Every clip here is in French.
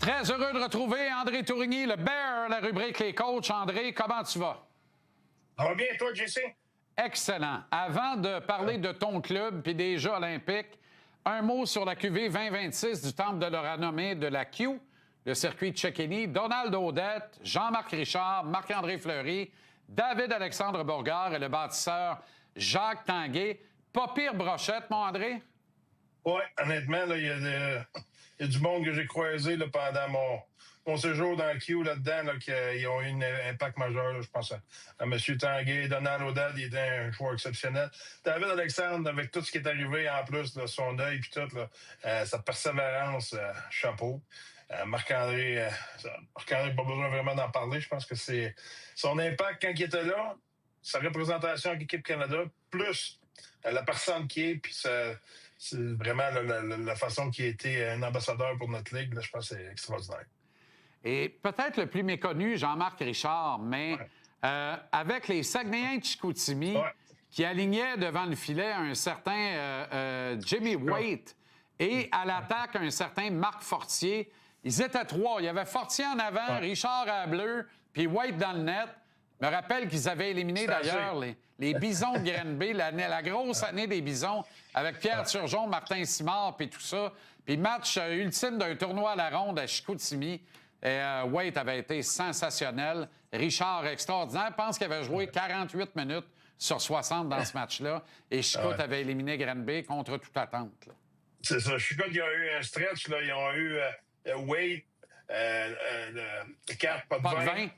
Très heureux de retrouver André Tourigny, le Bear, la rubrique Les Coachs. André, comment tu vas? Ça va bien, toi, JC? Excellent. Avant de parler de ton club puis des Jeux olympiques, un mot sur la QV 2026 du Temple de la renommée de la Q, le circuit de Cecchini. Donald Audette, Jean-Marc Richard, Marc-André Fleury, David-Alexandre Bourgard et le bâtisseur Jacques Tanguay. Pas pire brochette, mon André? Oui, honnêtement, il y a du monde que j'ai croisé là, pendant mon séjour dans le Q là-dedans, là, qui ont eu un impact majeur. Là, je pense à M. Tanguay, Donald Audette, il était un joueur exceptionnel. David Alexandre, avec tout ce qui est arrivé en plus, là, son œil puis tout, là, sa persévérance, chapeau. Marc-André, pas besoin vraiment d'en parler. Je pense que c'est son impact quand il était là, sa représentation avec l'équipe Canada, plus la personne qui est, puis c'est vraiment la façon qu'il a été un ambassadeur pour notre ligue. Là, je pense que c'est extraordinaire. Et peut-être le plus méconnu, Jean-Marc Richard, mais avec les Saguenayens de Chicoutimi qui alignaient devant le filet un certain Jimmy Waite et à l'attaque un certain Marc Fortier. Ils étaient trois. Il y avait Fortier en avant, Richard à bleu, puis Waite dans le net. Je me rappelle qu'ils avaient éliminé d'ailleurs les Bisons de Granby, la grosse année des Bisons, avec Pierre Turgeon, Martin Simard, puis tout ça. Puis match ultime d'un tournoi à la ronde à Chicoutimi. Et Waite avait été sensationnel. Richard, extraordinaire. Je pense qu'il avait joué 48 minutes sur 60 dans ce match-là. Et Chicout avait éliminé Granby contre toute attente. Là. C'est ça. Chicout, il y a eu un stretch. Là. Ils ont eu Waite, 4, pas de 20.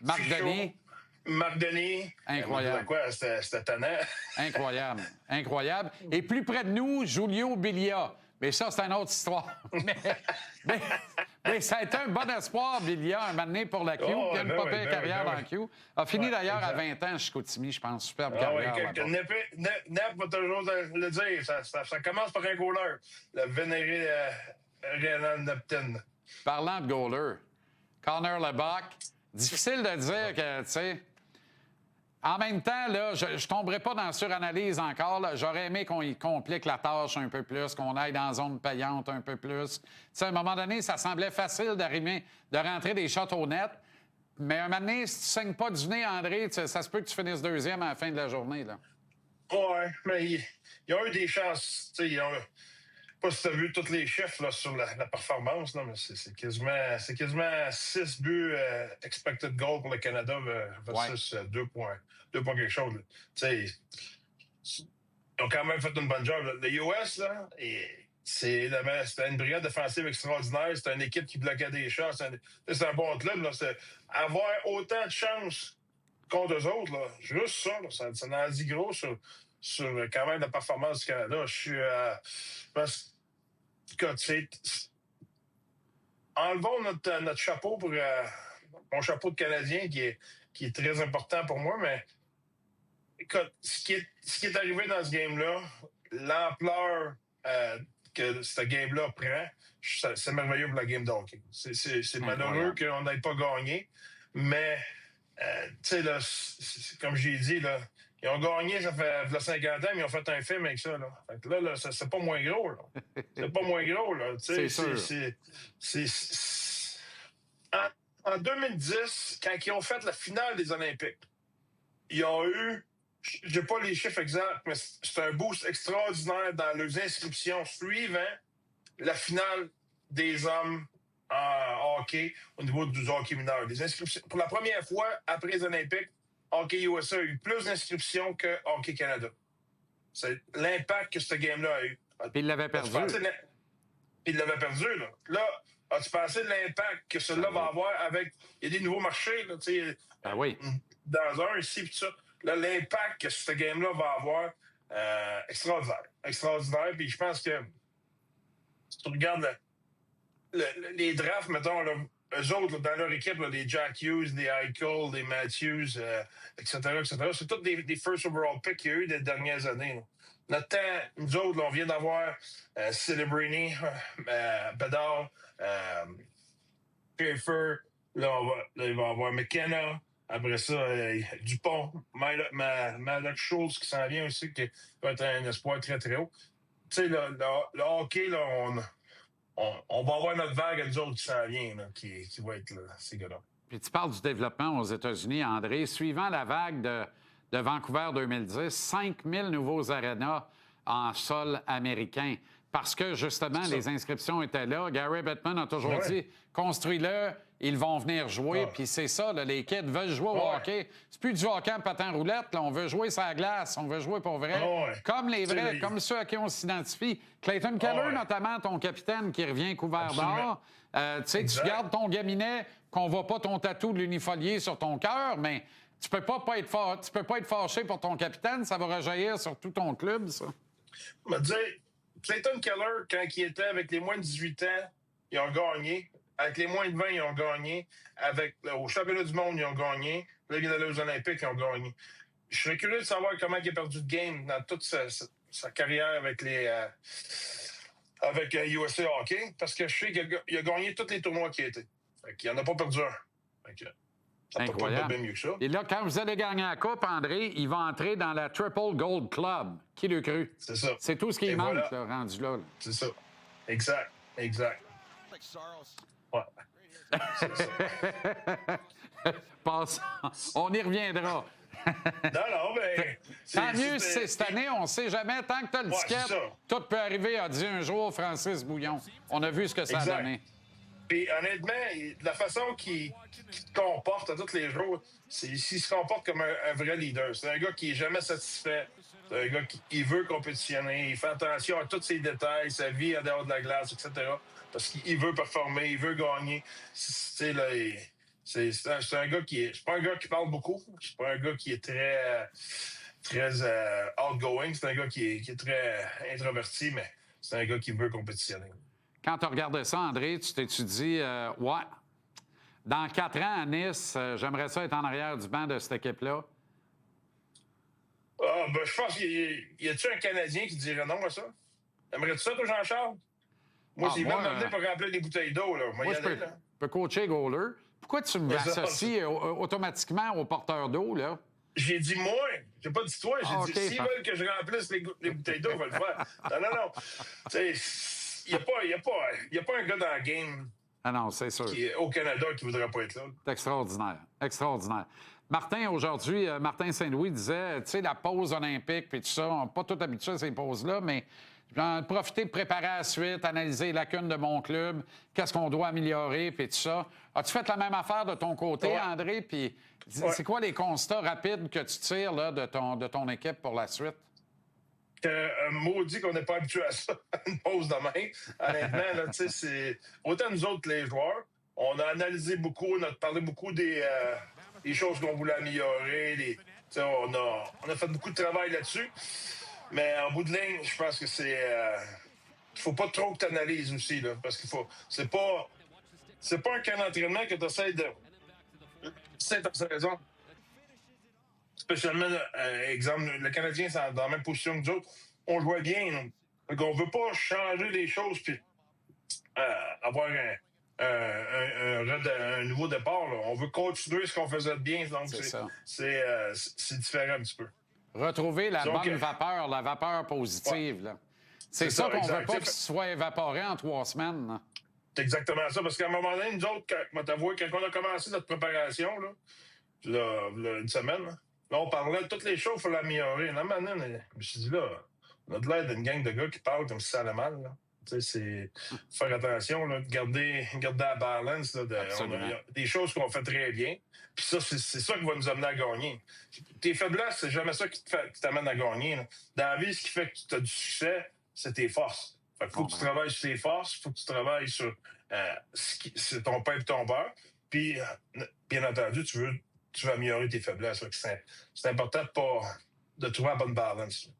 Marc Denis. Marc Denis. Incroyable. C'était tannant. Incroyable. Incroyable. Et plus près de nous, Julio Bilia. Mais ça, c'est une autre histoire. mais ça a été un bon espoir, Bilia, un moment donné pour la Q. Il a une pas pire carrière dans la Q. A fini d'ailleurs à 20 ans chez Chicoutimi, je pense. Superbe carrière. Nep va toujours le dire. Ça commence par un goaler. Le vénéré Rhénan Neptune. Parlant de goaler, Connor Lebuck, difficile de dire que, tu sais... En même temps, là, je ne tomberai pas dans la suranalyse encore. Là. J'aurais aimé qu'on y complique la tâche un peu plus, qu'on aille dans la zone payante un peu plus. Tu sais, à un moment donné, ça semblait facile de rentrer des shots au net. Mais à un moment donné, si tu ne saignes pas du nez, André, ça se peut que tu finisses deuxième à la fin de la journée. Là. Ouais, mais ils ont eu des chances. Ils ont... Pas si tu as vu tous les chiffres là, sur la performance, là, mais c'est quasiment 6 buts expected goal pour le Canada versus 2 points quelque chose. Ils ont quand même fait une bonne job. Là. Le US, là, c'était une brigade défensive extraordinaire. C'était une équipe qui bloquait des shots. C'est un bon club. Là. Avoir autant de chances contre eux autres, là, juste ça, ça en dit gros sur quand même la performance du Canada. Je suis... enlevons notre chapeau pour mon chapeau de Canadien qui est très important pour moi, mais écoute, ce qui est arrivé dans ce game-là, l'ampleur que ce game-là prend, c'est merveilleux pour la game de hockey. C'est malheureux qu'on n'ait pas gagné, mais tu sais, là, comme j'ai dit, là, ils ont gagné, ça fait 50 ans, mais ils ont fait un film avec ça. Là. Fait que là, c'est pas moins gros. Là. C'est pas moins gros. Là. C'est sûr. En 2010, quand ils ont fait la finale des Olympiques, ils ont eu, j'ai pas les chiffres exacts, mais c'est un boost extraordinaire dans leurs inscriptions suivant la finale des hommes en hockey au niveau du hockey mineur. Les inscriptions, pour la première fois après les Olympiques, Hockey USA a eu plus d'inscriptions que Hockey Canada. C'est l'impact que ce game-là a eu. Puis il l'avait perdu. Puis il l'avait perdu. Là, as-tu pensé de l'impact que cela va avoir avec... Il y a des nouveaux marchés, là, tu sais, oui. dans un, ici, puis ça. Là, l'impact que ce game-là va avoir, extraordinaire. Extraordinaire. Puis je pense que si tu regardes les drafts, mettons, là, eux autres, là, dans leur équipe, là, les Jack Hughes, les Eichel, les Matthews, etc., c'est tous des first overall picks qu'il y a eu des dernières années. Là. Notre temps, nous autres, là, on vient d'avoir Celebrini, Bedard, Schaefer, là, il va avoir McKenna, après ça, Dupont, Malak Schultz qui s'en vient aussi, qui va être un espoir très, très haut. Tu sais, le hockey, là, on va avoir notre vague à nous autres qui s'en vient, là, qui va être là, ces gars-là. Puis tu parles du développement aux États-Unis, André. Suivant la vague de Vancouver 2010, 5000 nouveaux arénas en sol américain. Parce que, justement, les inscriptions étaient là. Gary Bettman a toujours dit, construis-le, ils vont venir jouer. Puis c'est ça, là, les kids veulent jouer au hockey. C'est plus du hockey en patin roulette. Là, on veut jouer sur la glace, on veut jouer pour vrai. Comme les vrais, comme ceux à qui on s'identifie. Clayton Keller, notamment, ton capitaine qui revient couvert d'or. Tu sais, tu gardes ton gaminet, qu'on voit pas ton tatou de l'unifolié sur ton cœur, mais tu peux pas être fâché pour ton capitaine. Ça va rejaillir sur tout ton club, ça. Je me dis, Clayton Keller, quand il était avec les moins de 18 ans, ils ont gagné. Avec les moins de 20, ils ont gagné. Au championnat du monde, ils ont gagné. Là, il est allé aux Olympiques, ils ont gagné. Je serais curieux de savoir comment il a perdu de game dans toute sa carrière avec USA Hockey, parce que je sais qu'il a gagné tous les tournois qu'il a été. Il n'en a pas perdu un. Ça peut pas être bien mieux que ça. Et là, quand vous allez gagner la Coupe, André, il va entrer dans la Triple Gold Club. Qui l'a cru? C'est ça. C'est tout ce qui manque, là, rendu là. C'est ça. Exact. Ouais. C'est ça. Passons. On y reviendra. Non, mais... Tant mieux si c'est cette année, on ne sait jamais. Tant que tu as le ticket, tout peut arriver, a dit un jour Francis Bouillon. On a vu ce que ça a donné. Puis honnêtement, la façon qu'il se comporte à tous les jours, s'il se comporte comme un vrai leader. C'est un gars qui n'est jamais satisfait. C'est un gars qui veut compétitionner. Il fait attention à tous ses détails, sa vie en dehors de la glace, etc. Parce qu'il veut performer, il veut gagner. C'est un gars qui est... C'est pas un gars qui parle beaucoup. C'est pas un gars qui est très outgoing. C'est un gars qui est très introverti, mais c'est un gars qui veut compétitionner. Quand tu regardais ça, André, tu t'es-tu dit, ouais, dans 4 ans à Nice, j'aimerais ça être en arrière du banc de cette équipe-là? Je pense y a-tu un Canadien qui dirait non à ça? Aimerais-tu ça, toi, Jean-Charles? Moi, s'il veut m'amener pour remplir des bouteilles d'eau, là, moi, je peux coacher goaler. Pourquoi tu m'associes automatiquement au porteur d'eau, là? J'ai dit moi. J'ai pas dit toi. J'ai dit s'ils veulent que je remplisse les bouteilles d'eau, on va le faire. Non. Tu sais, il n'y a pas un gars dans la game c'est sûr. Au Canada qui ne voudrait pas être là. C'est extraordinaire. Extraordinaire. Martin, aujourd'hui, Martin Saint-Louis disait, tu sais, la pause olympique puis tout ça, on n'est pas tout habitué à ces pauses-là, mais profiter de préparer la suite, analyser les lacunes de mon club, qu'est-ce qu'on doit améliorer, puis tout ça. As-tu fait la même affaire de ton côté, André? Puis c'est quoi les constats rapides que tu tires là, de ton équipe pour la suite? Maudit qu'on n'est pas habitué à ça, une pause de main. Honnêtement, là, c'est autant nous autres les joueurs, on a analysé beaucoup, on a parlé beaucoup des choses qu'on voulait améliorer. On a fait beaucoup de travail là-dessus. Mais en bout de ligne, je pense que c'est... il faut pas trop que tu analyses aussi, là, parce qu'il faut... C'est pas un camp d'entraînement que tu essaies de... C'est ta saison. Spécialement, exemple, le Canadien, c'est dans la même position que nous autres. On jouait bien. Donc, on veut pas changer les choses puis avoir un nouveau départ. Là. On veut continuer ce qu'on faisait de bien. Donc, c'est différent un petit peu. Retrouver la bonne vapeur, la vapeur positive. Là. C'est ça qu'on ne veut pas qu'il soit évaporé en 3 semaines. C'est exactement ça. Parce qu'à un moment donné, nous autres, quand on a commencé notre préparation, là, une semaine, là, on parlait de toutes les choses, il faut l'améliorer. Là, maintenant, je me suis dit, là, on a de l'air d'une gang de gars qui parlent comme si ça allait mal. Là. Tu sais, c'est faire attention, là, garder la balance. Là, on a des choses qu'on fait très bien. Puis ça, c'est ça qui va nous amener à gagner. Tes faiblesses, c'est jamais ça qui t'amène à gagner. Là. Dans la vie, ce qui fait que tu as du succès, c'est tes forces. Fait qu'il faut que tu travailles sur tes forces, il faut que tu travailles sur c'est ton pain et ton beurre. Puis, bien entendu, tu veux améliorer tes faiblesses. C'est important de trouver la bonne balance.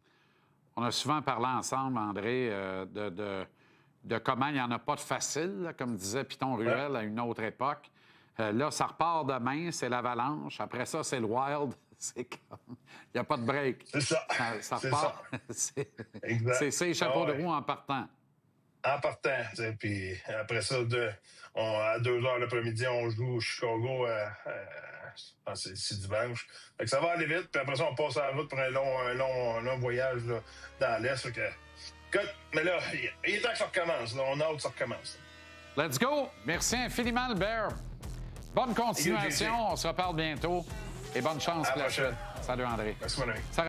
On a souvent parlé ensemble, André, de comment il n'y en a pas de facile, là, comme disait Piton Ruel à une autre époque. Là, ça repart demain, c'est l'Avalanche. Après ça, c'est le Wild. C'est comme... Il n'y a pas de break. C'est ça. Ça repart. C'est chapeau de roue en partant. En partant. Puis après ça, à 2h l'après-midi, on joue au Chicago. C'est dimanche. Fait que ça va aller vite. Puis après ça, on passe à la route pour un long voyage là, dans l'Est. Écoute, mais là, il est temps que ça recommence. Là. On a hâte que ça recommence. Let's go! Merci infiniment, le Bear. Bonne continuation. On se reparle bientôt. Et bonne chance pour la suite. Salut, André. Merci, mon ami.